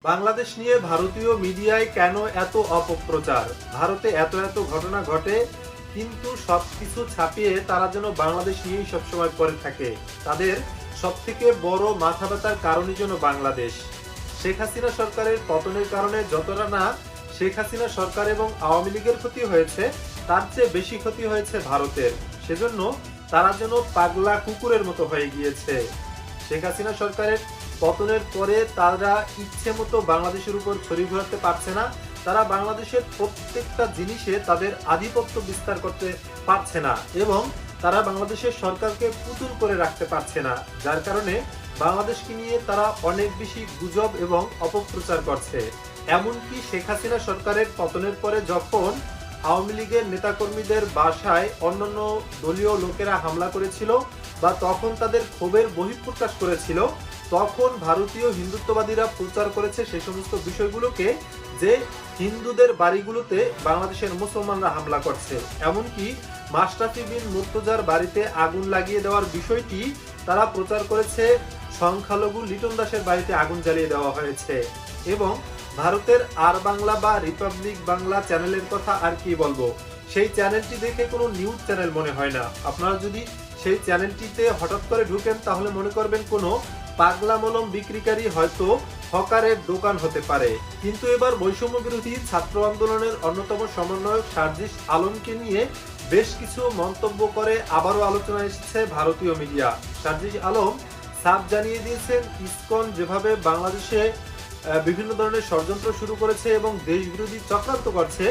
বাংলাদেশ নিয়ে ভারতীয় মিডিয়ায় কেন এত অপপ্রচার? ভারতে এত এত ঘটনা ঘটে, কিন্তু সবকিছু ছাপিয়ে তারা যেন বাংলাদেশ নিয়েই সবসময় পড়ে থাকে। তাদের সবথেকে বড় মাথা ব্যথার কারণই যেন বাংলাদেশ। শেখ হাসিনা সরকারের পতনের কারণে যতটা না শেখ হাসিনা সরকার এবং আওয়ামী লীগের ক্ষতি হয়েছে, তার চেয়ে বেশি ক্ষতি হয়েছে ভারতের। সেজন্য তারা যেন পাগলা কুকুরের মতো হয়ে গিয়েছে। শেখ হাসিনা সরকারের পতনের পরে তারা ইচ্ছে মতো বাংলাদেশের উপর ছড়ি ঘোরাতে পারছে না। তারা বাংলাদেশের প্রত্যেকটা জিনিসে তাদের আধিপত্য বিস্তার করতে পারছে না এবং তারা বাংলাদেশের সরকারকে পুতুল করে রাখতে পারছে না, যার কারণে বাংলাদেশকে নিয়ে তারা অনেক বেশি গুজব এবং অপপ্রচার করছে। এমনকি শেখ হাসিনা সরকারের পতনের পরে যখন আওয়ামী লীগের নেতাকর্মীদের বাসায় অন্যান্য দলীয় লোকেরা হামলা করেছিল বা তখন তাদের ক্ষোভের বহিঃপ্রকাশ করেছিল, তখন ভারতীয় হিন্দুত্ববাদীরা প্রচার করেছে সেই সমস্ত বিষয়গুলোকে, যে হিন্দুদের বাড়িগুলোতে বাংলাদেশের মুসলমানরা হামলা করছে। এমনকি মাশরাফি বিন মুর্তজার বাড়িতে আগুন লাগিয়ে দেওয়ার বিষয়টি তারা প্রচার করেছে, সংখ্যালঘু লিটন দাসের বাড়িতে আগুন জ্বালিয়ে দেওয়া হয়েছে। এবং ভারতের আর বাংলা বা রিপাবলিক বাংলা চ্যানেলের কথা আর কি বলবো, সেই চ্যানেলটি দেখে কোনো নিউজ চ্যানেল মনে হয় না। আপনারা যদি সেই চ্যানেলটিতে হঠাৎ করে ঢুকেন তাহলে মনে করবেন কোনো পাগলা মলম বিক্রিকারী হয়তো হকারের দোকান হতে পারে। কিন্তু এবার বৈষম্য বিরোধী ছাত্র আন্দোলনের অন্যতম সমন্বয়ক সার্জিস আলমকে নিয়ে বেশ কিছু মন্তব্য করে আবারও আলোচনায় এসেছে ভারতীয় মিডিয়া। সার্জিস আলম সাফ জানিয়ে দিয়েছেন, ইসকন যেভাবে বাংলাদেশে বিভিন্ন ধরনের ষড়যন্ত্র শুরু করেছে এবং দেশ বিরোধী চক্রান্ত করছে,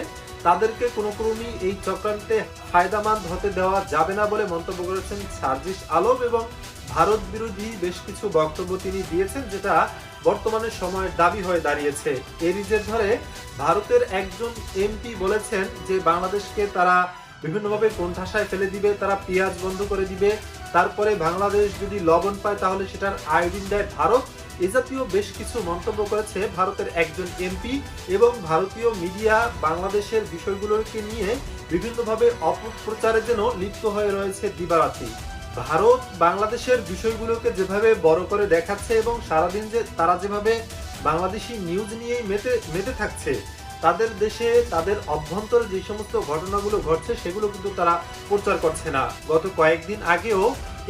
তাদেরকে কোনো ক্রমেই এই চক্রান্তে ফায়দামন্দ হতে দেওয়া যাবে না বলে মন্তব্য করেছেন সার্জিস আলম। এবং ভারত বিরোধী বেশ কিছু বক্তব্য তিনি দিয়েছেন, যেটা বর্তমানে সময়ের দাবি হয়ে দাঁড়িয়েছে। এরই জের ধরে ভারতের একজন এমপি বলেছেন যে বাংলাদেশকে তারা বিভিন্নভাবে কোণঠাসায় ফেলে দিবে, তারা পেঁয়াজ বন্ধ করে দিবে, তারপরে বাংলাদেশ যদি লবণ পায় তাহলে সেটার আয়োডিন দেয় ভারত। এ জাতীয় বেশ কিছু মন্তব্য করেছে ভারতের একজন এমপি। এবং ভারতীয় মিডিয়া বাংলাদেশের বিষয়গুলোকে নিয়ে বিভিন্নভাবে অপপ্রচারে যেন লিপ্ত হয়ে রয়েছে দিবারাত্রি। ভারত বাংলাদেশের বিষয়গুলোকে যেভাবে বড় করে দেখাচ্ছে এবং সারাদিন যে তারা যেভাবে বাংলাদেশি নিউজ নিয়েই মেতে থাকছে, তাদের দেশে তাদের অভ্যন্তরে যে সমস্ত ঘটনাগুলো ঘটছে সেগুলো কিন্তু তারা প্রচার করছে না। গত কয়েকদিন আগেও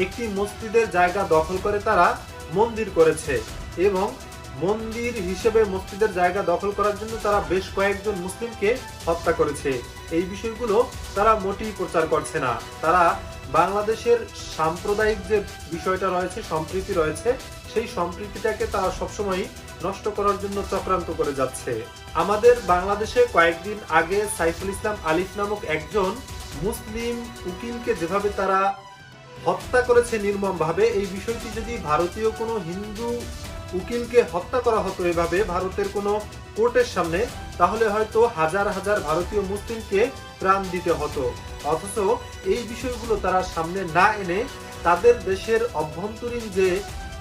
একটি মসজিদের জায়গা দখল করে তারা মন্দির করেছে এবং মন্দির হিসেবে মসজিদের জায়গা দখল করার জন্য তারা বেশ কয়েকজন মুসলিমকে হত্যা করেছে। এই বিষয়গুলো তারা মোটেই প্রচার করছে না। তারা বাংলাদেশের সাম্প্রদায়িক যে বিষয়টা রয়েছে, সম্প্রীতি রয়েছে, সেই সম্প্রীতিটাকে তারা সবসময় নষ্ট করার জন্য চক্রান্ত করে যাচ্ছে। আমাদের বাংলাদেশে কয়েকদিন আগে সাইফুল ইসলাম আলিফ নামক একজন মুসলিম উকিলকে যেভাবে তারা হত্যা করেছে নির্মমভাবে, এই বিষয়টি যদি ভারতীয় কোনো হিন্দু উকিলকে হত্যা করা হতো এভাবে ভারতের কোনো কোর্টের সামনে, তাহলে হয়তো হাজার হাজার ভারতীয় মুসলিমকে প্রাণ দিতে হতো। অথচ এই বিষয়গুলো তারা সামনে না এনে তাদের দেশের অভ্যন্তরীণ যে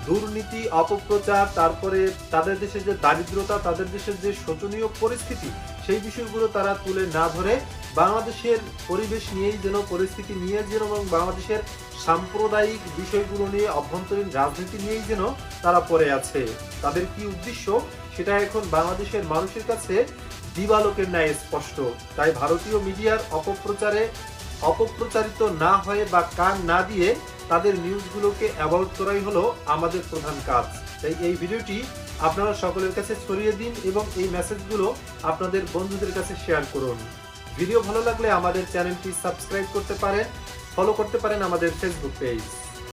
দুর্নীতি, অপপ্রচার, তারপরে তাদের দেশের যে দারিদ্রতা, তাদের দেশের যে শোচনীয় পরিস্থিতি, সেই বিষয়গুলো তারা তুলে না ধরে বাংলাদেশের পরিবেশ নিয়েই যেন, পরিস্থিতি নিয়ে যেন এবং বাংলাদেশের সাম্প্রদায়িক বিষয়গুলো নিয়ে, অভ্যন্তরীণ রাজনীতি নিয়েই যেন তারা পড়ে আছে। তাদের কি উদ্দেশ্য সেটা এখন বাংলাদেশের মানুষের কাছে দিবালোকের ন্যায় স্পষ্ট। তাই ভারতীয় মিডিয়ার অপপ্রচারিত না হয়ে বা কান না দিয়ে তাদের নিউজগুলোকে অ্যাভয়েড করাই হলো আমাদের প্রধান কাজ। তাই এই ভিডিওটি আপনারা সকলের কাছে ছড়িয়ে দিন এবং এই মেসেজগুলো আপনাদের বন্ধুদের কাছে শেয়ার করুন। ভিডিও ভালো লাগলে আমাদের চ্যানেলটি সাবস্ক্রাইব করতে পারেন, ফলো করতে পারেন আমাদের ফেসবুক পেজ।